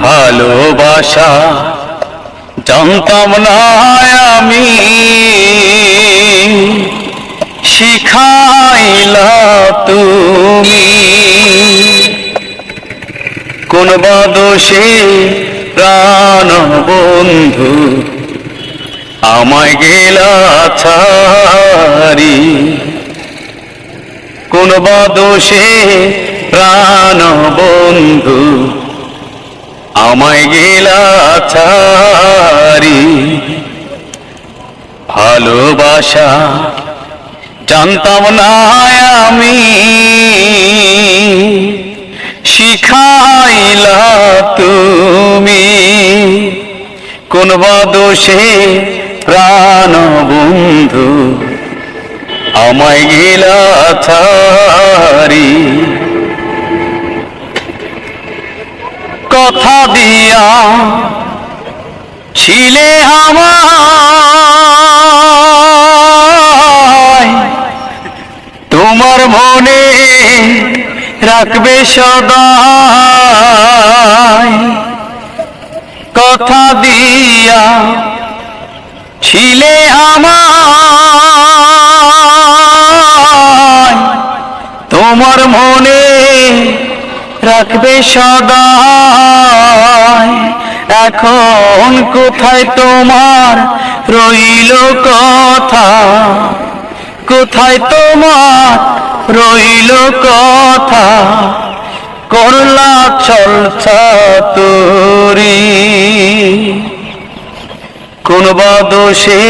ভালোবাসা জানতাম না আমি, শিখাইলা তুমি। কোন বা দোষে প্রাণ বন্ধু আমায় গেলা ছাড়ি, কোন বা দোষে প্রাণ বন্ধু আমায় গেলা ছাড়ি। ভালোবাসা জানতাম না আমি, শিখাইলা তুমি। কোন বা দোষে প্রাণ বন্ধু আমায় গেলা ছাড়ি। কথা দিয়া ছিলে আমায়, তোমার মনে রাখবে সদাই। কথা দিয়া ছিলে আমায়, তোমার মনে রাখবে সদাই। এখন কোথায় তোমার রইল কথা, কোথায় তোমার রইল কথা, করলা ছলছা তোরি। কোন বা দোষে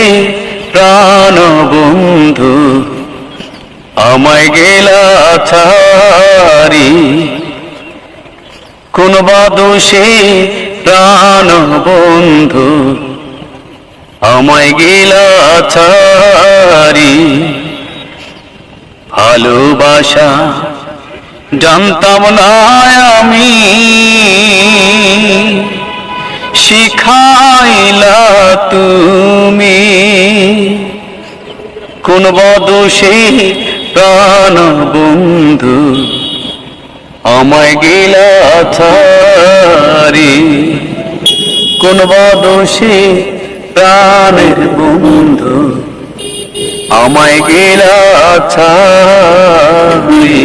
প্রাণ বন্ধু আমায় গেলা ছাড়ি, কোন বা দোষে প্রাণ বন্ধু আমায় গেলা ছাড়ি। ভালোবাসা জানতাম না আমি, শিখাইলা তুমি। কোন বা দোষে প্রাণ বন্ধু আমায় গেলা ছাড়ি, কোন বা দোষে প্রাণের বন্ধু আমায় গেলা ছাড়ি।